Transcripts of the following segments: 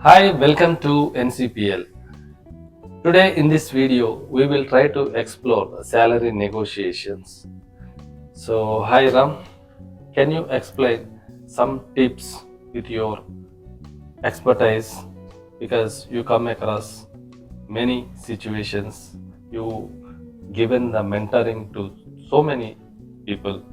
Hi, welcome to NCPL. Today in this video, we will try to explore salary negotiations. So, hi Ram, can you explain some tips with your expertise because you come across many situations, you given the mentoring to so many people.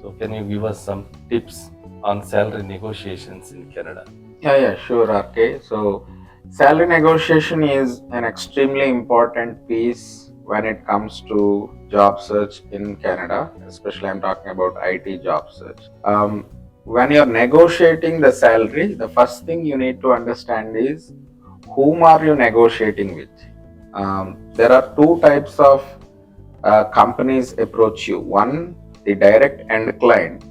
So, can you give us some tips on salary negotiations in Canada? Yeah, sure, RK. So, salary negotiation is an extremely important piece when it comes to job search in Canada, especially I'm talking about IT job search. When you're negotiating the salary, the first thing you need to understand is whom are you negotiating with. There are two types of companies approach you. One, the direct end client,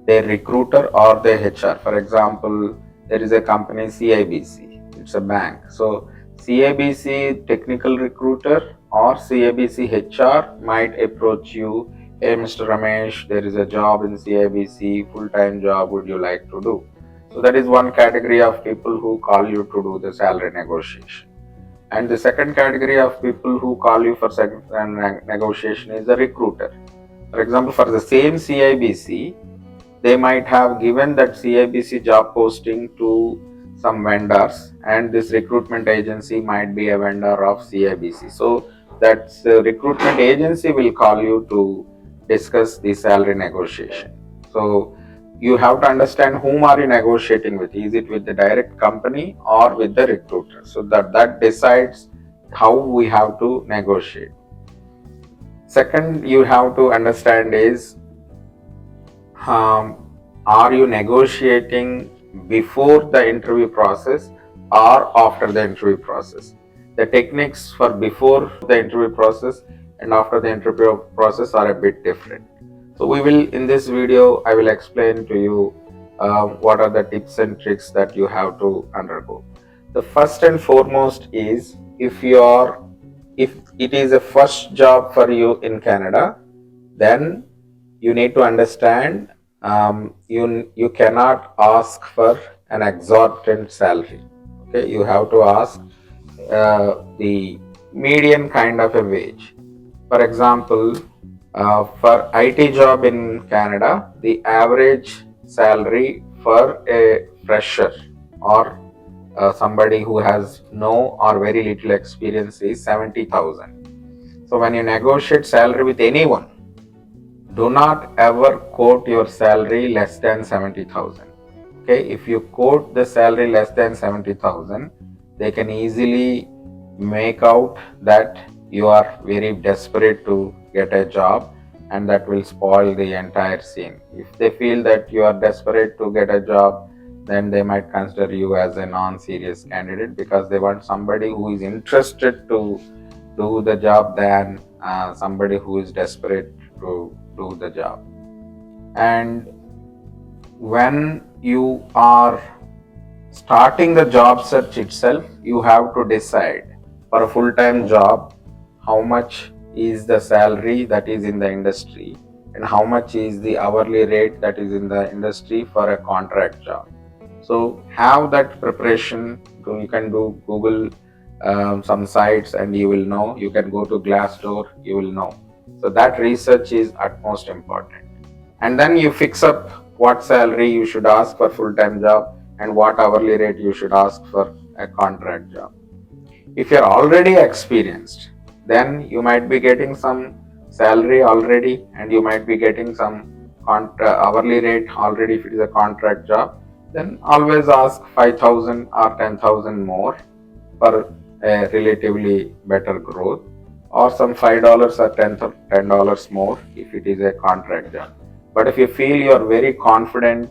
their recruiter or their HR. For example, there is a company CIBC, it's a bank. So CIBC technical recruiter or CIBC HR might approach you. Hey, Mr. Ramesh, there is a job in CIBC, full-time job, would you like to do? So that is one category of people who call you to do the salary negotiation. And the second category of people who call you for negotiation is the recruiter. For example, for the same CIBC, they might have given that CIBC job posting to some vendors, and this recruitment agency might be a vendor of CIBC. So that recruitment agency will call you to discuss the salary negotiation. So you have to understand whom are you negotiating with. Is it with the direct company or with the recruiter? So that decides how we have to negotiate. Second, you have to understand is um, are you negotiating before the interview process or after the interview process? The techniques for before the interview process and after the interview process are a bit different. So we will, in this video, I will explain to you what are the tips and tricks that you have to undergo. The first and foremost is if it is a first job for you in Canada, then you need to understand you cannot ask for an exorbitant salary. Okay, you have to ask the median kind of a wage. For example, for IT job in Canada, the average salary for a fresher or somebody who has no or very little experience is 70,000. So when you negotiate salary with anyone, do not ever quote your salary less than 70,000. Okay, if you quote the salary less than 70,000, they can easily make out that you are very desperate to get a job, and that will spoil the entire scene. If they feel that you are desperate to get a job, then they might consider you as a non-serious candidate because they want somebody who is interested to do the job than somebody who is desperate to do the job. And when you are starting the job search itself, you have to decide for a full-time job how much is the salary that is in the industry and how much is the hourly rate that is in the industry for a contract job. So have that preparation. You can do Google some sites and you will know. You can go to Glassdoor, you will know. So that research is utmost important. And then you fix up what salary you should ask for full-time job and what hourly rate you should ask for a contract job. If you're already experienced, then you might be getting some salary already and you might be getting some hourly rate already if it is a contract job. Then always ask 5,000 or 10,000 more for a relatively better growth, or some $5 or $10 more if it is a contract job. But if you feel you are very confident,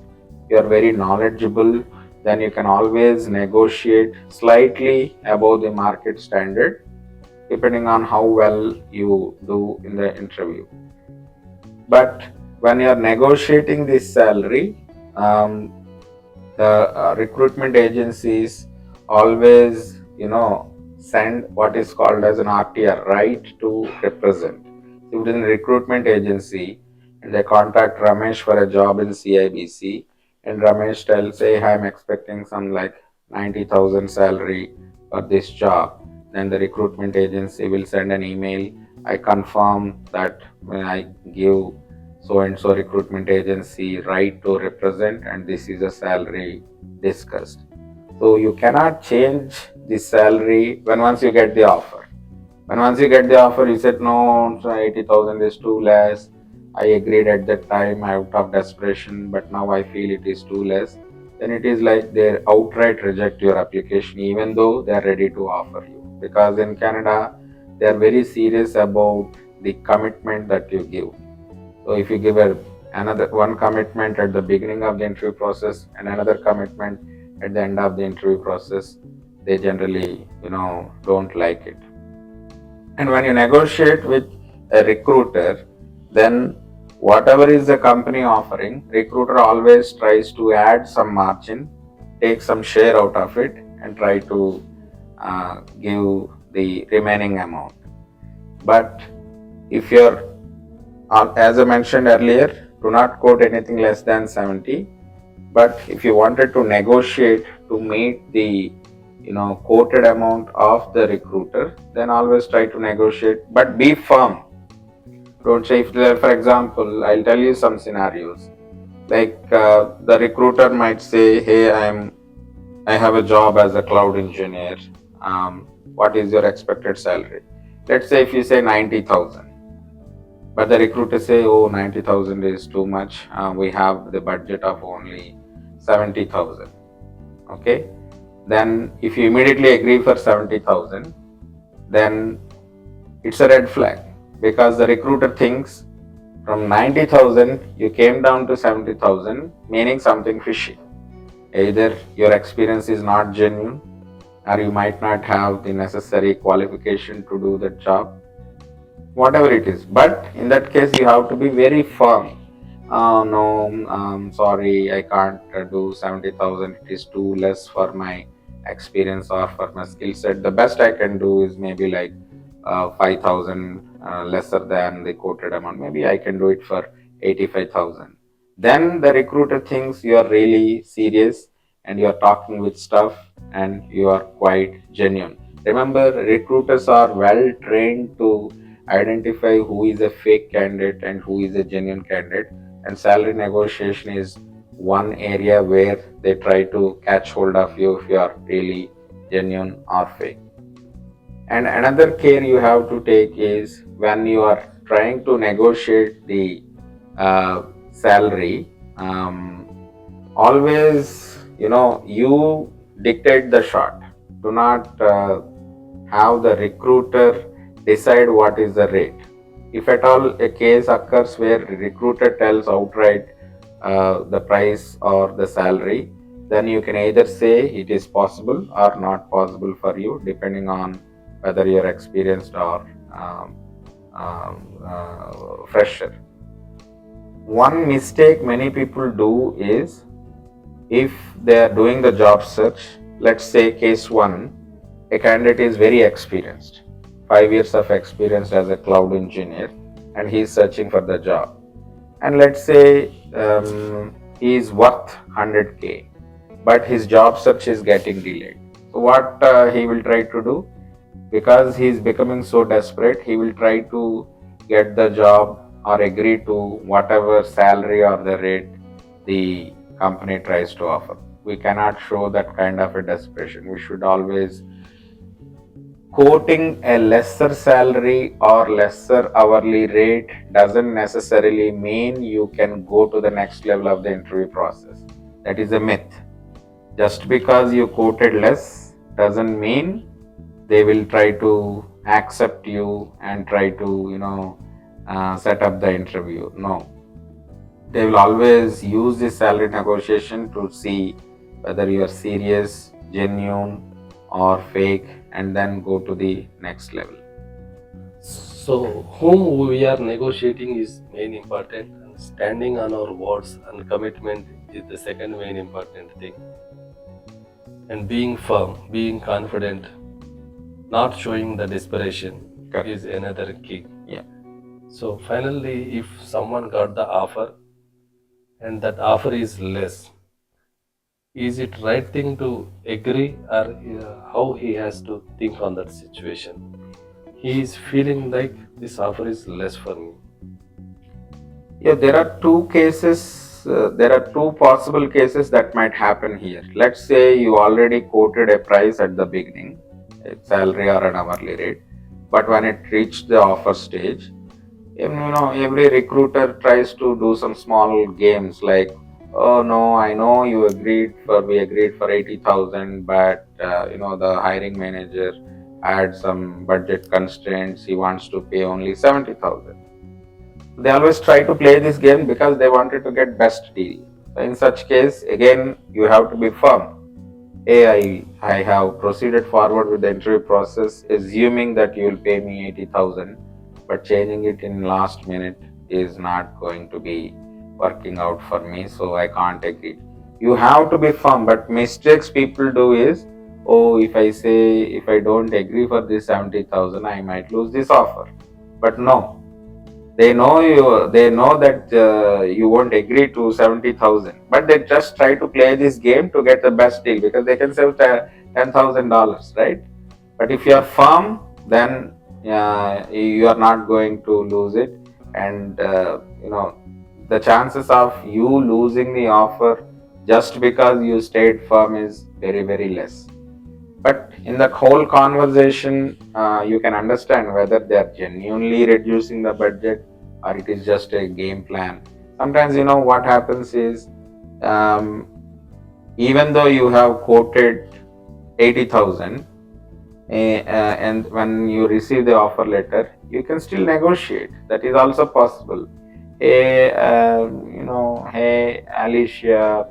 you are very knowledgeable, then you can always negotiate slightly above the market standard depending on how well you do in the interview. But when you are negotiating this salary, the recruitment agencies always, send what is called as an RTR, right to represent. If it is a recruitment agency and they contact Ramesh for a job in CIBC, and Ramesh tells, say, I'm expecting some like 90,000 salary for this job, then the recruitment agency will send an email. I confirm that when I give so and so recruitment agency right to represent, and this is a salary discussed. So you cannot change the salary when once you get the offer. When once you get the offer, you said no, so 80,000 is too less. I agreed at that time out of desperation, but now I feel it is too less. Then it is like they outright reject your application, even though they are ready to offer you. Because in Canada, they are very serious about the commitment that you give. So if you give another one commitment at the beginning of the interview process and another commitment at the end of the interview process, they generally, don't like it. And when you negotiate with a recruiter, then whatever is the company offering, recruiter always tries to add some margin, take some share out of it, and try to give the remaining amount. But if you're, as I mentioned earlier, do not quote anything less than 70. But if you wanted to negotiate to meet the quoted amount of the recruiter, then always try to negotiate, but be firm. Don't say, if for example, I'll tell you some scenarios. Like the recruiter might say, hey, I have a job as a cloud engineer. What is your expected salary? Let's say if you say 90,000, but the recruiter say, oh, 90,000 is too much. We have the budget of only 70,000. Okay, then if you immediately agree for 70,000, then it's a red flag, because the recruiter thinks from 90,000 you came down to 70,000, meaning something fishy. Either your experience is not genuine, or you might not have the necessary qualification to do the job, whatever it is. But in that case, you have to be very firm. No, sorry, I can't do 70,000. It is too less for my experience or for my skill set. The best I can do is maybe like 5,000 lesser than the quoted amount. Maybe I can do it for 85,000. Then the recruiter thinks you are really serious and you are talking with stuff and you are quite genuine. Remember, recruiters are well trained to identify who is a fake candidate and who is a genuine candidate, and salary negotiation is one area where they try to catch hold of you if you are really genuine or fake. And another care you have to take is when you are trying to negotiate the salary, always you dictate the shot. Do not have the recruiter decide what is the rate. If at all a case occurs where the recruiter tells outright the price or the salary, then you can either say it is possible or not possible for you, depending on whether you're experienced or fresher. One mistake many people do is, if they are doing the job search, let's say case one, a candidate is very experienced, 5 years of experience as a cloud engineer, and he is searching for the job. And let's say he is worth 100K, but his job search is getting delayed. So what he will try to do, because he is becoming so desperate, he will try to get the job or agree to whatever salary or the rate the company tries to offer. We cannot show that kind of a desperation. We should always, quoting a lesser salary or lesser hourly rate doesn't necessarily mean you can go to the next level of the interview process. That is a myth. Just because you quoted less doesn't mean they will try to accept you and try to set up the interview. No, they will always use this salary negotiation to see whether you are serious, genuine, or fake, and then go to the next level. So, whom we are negotiating is main important, and standing on our words and commitment is the second main important thing. And being firm, being confident, not showing the desperation Correct. is another key. Yeah. So, finally, if someone got the offer and that offer is less, is it right thing to agree, or how he has to think on that situation? He is feeling like this offer is less for me. Yeah, there are two cases, there are two possible cases that might happen here. Let's say you already quoted a price at the beginning, a salary or an hourly rate, but when it reached the offer stage, every recruiter tries to do some small games like, oh no, I know we agreed for 80,000, but the hiring manager had some budget constraints, he wants to pay only 70,000. They always try to play this game because they wanted to get best deal. So in such case, again, you have to be firm. I have proceeded forward with the interview process, assuming that you will pay me 80,000, but changing it in last minute is not going to be working out for me, so I can't agree. You have to be firm, but mistakes people do is, oh, if I don't agree for this 70,000, I might lose this offer. But no, they know that you won't agree to 70,000, but they just try to play this game to get the best deal because they can save $10,000, right? But if you are firm, then you are not going to lose it, and the chances of you losing the offer just because you stayed firm is very, very less. But in that whole conversation, you can understand whether they are genuinely reducing the budget or it is just a game plan. Sometimes, what happens is, um, even though you have quoted 80,000, and when you receive the offer letter, you can still negotiate. That is also possible. Hey, Alicia,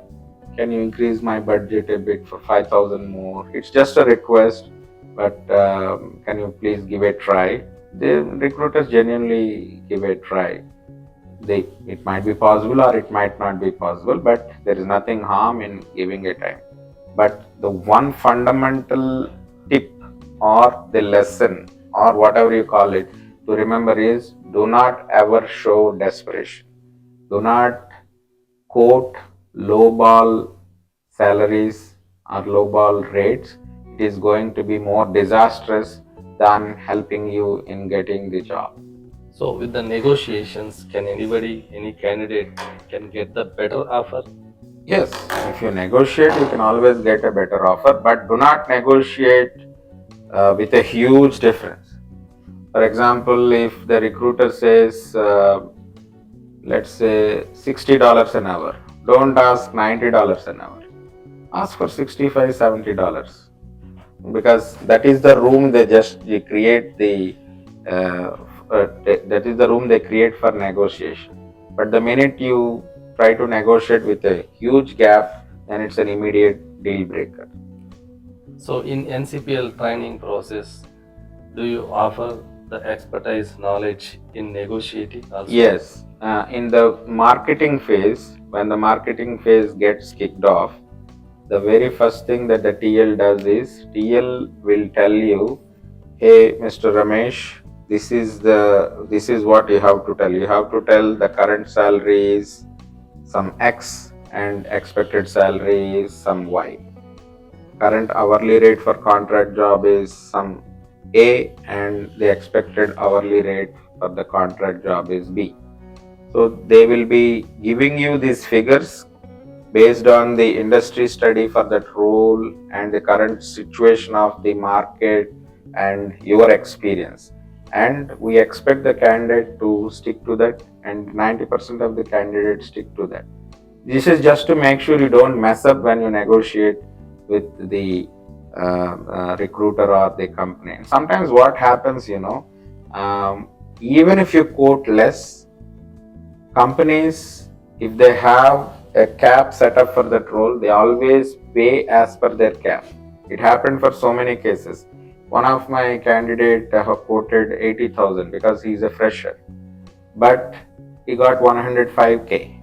can you increase my budget a bit for 5,000 more? It's just a request, but can you please give a try? The recruiters genuinely give a try. It might be possible or it might not be possible, but there is nothing harm in giving a time. But the one fundamental tip or the lesson or whatever you call it to remember is, do not ever show desperation. Do not quote lowball salaries or lowball rates. It is going to be more disastrous than helping you in getting the job. So with the negotiations, can anybody, any candidate can get the better offer? Yes, if you negotiate, you can always get a better offer, but do not negotiate with a huge difference. For example, if the recruiter says, let's say $60 an hour, don't ask $90 an hour. Ask for $65, $70, because that is the room they create that is the room they create for negotiation. But the minute you try to negotiate with a huge gap, then it's an immediate deal breaker. So in NCPL training process, do you offer the expertise knowledge in negotiating also? Yes, in the marketing phase, when the marketing phase gets kicked off, the very first thing that the TL does is, TL will tell you, hey, Mr. Ramesh, this is what you have to tell. You have to tell the current salary is some X and expected salary is some Y. Current hourly rate for contract job is some A and the expected hourly rate for the contract job is B. So they will be giving you these figures based on the industry study for that role and the current situation of the market and your experience. And we expect the candidate to stick to that, and 90% of the candidates stick to that. This is just to make sure you don't mess up when you negotiate with the recruiter or the company. And sometimes what happens, even if you quote less, companies, if they have a cap set up for that role, they always pay as per their cap. It happened for so many cases. One of my candidate quoted 80,000 because he's a fresher, but he got 105K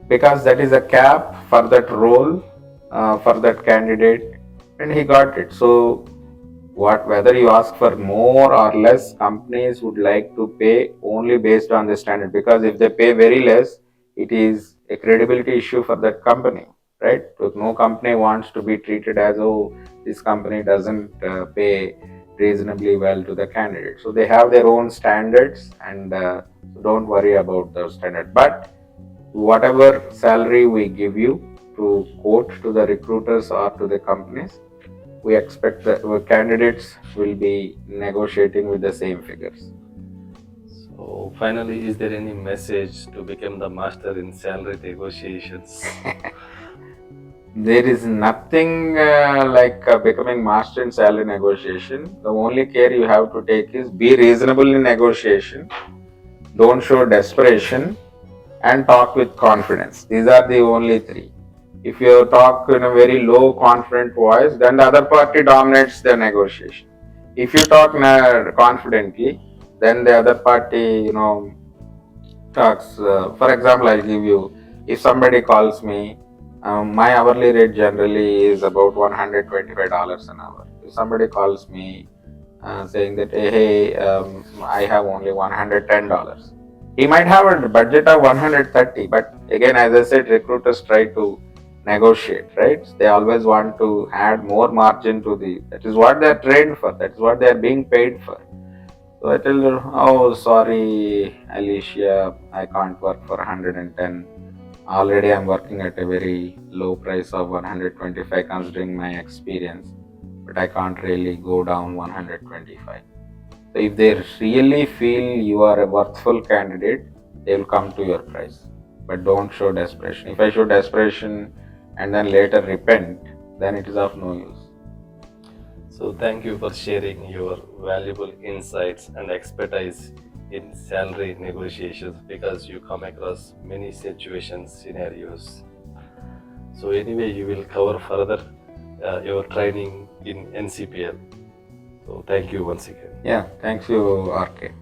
because that is a cap for that role, for that candidate, and he got it. So whether you ask for more or less, companies would like to pay only based on the standard, because if they pay very less, it is a credibility issue for that company. right? So no company wants to be treated as, oh, this company doesn't pay reasonably well to the candidate. So they have their own standards, and so don't worry about those standards. But whatever salary we give you to quote to the recruiters or to the companies, we expect that our candidates will be negotiating with the same figures. So finally, is there any message to become the master in salary negotiations? There is nothing like becoming master in salary negotiation. The only care you have to take is be reasonable in negotiation, don't show desperation, and talk with confidence. These are the only three. If you talk in a very low confident voice, then the other party dominates the negotiation. If you talk confidently, then the other party, talks. For example, I'll give you, if somebody calls me, my hourly rate generally is about $125 an hour. If somebody calls me saying that, hey, I have only $110, he might have a budget of 130, but again, as I said, recruiters try to negotiate, right? They always want to add more margin to that is what they're trained for, that is what they're being paid for. So I tell her, oh, sorry, Alicia, I can't work for 110. Already I'm working at a very low price of 125 considering my experience, but I can't really go down 125. So if they really feel you are a worthful candidate, they will come to your price. But don't show desperation. If I show desperation and then later repent, then it is of no use. So thank you for sharing your valuable insights and expertise in salary negotiations, because you come across many situations, scenarios. So anyway, you will cover further your training in NCPL. So thank you once again. Yeah, thanks you, RK.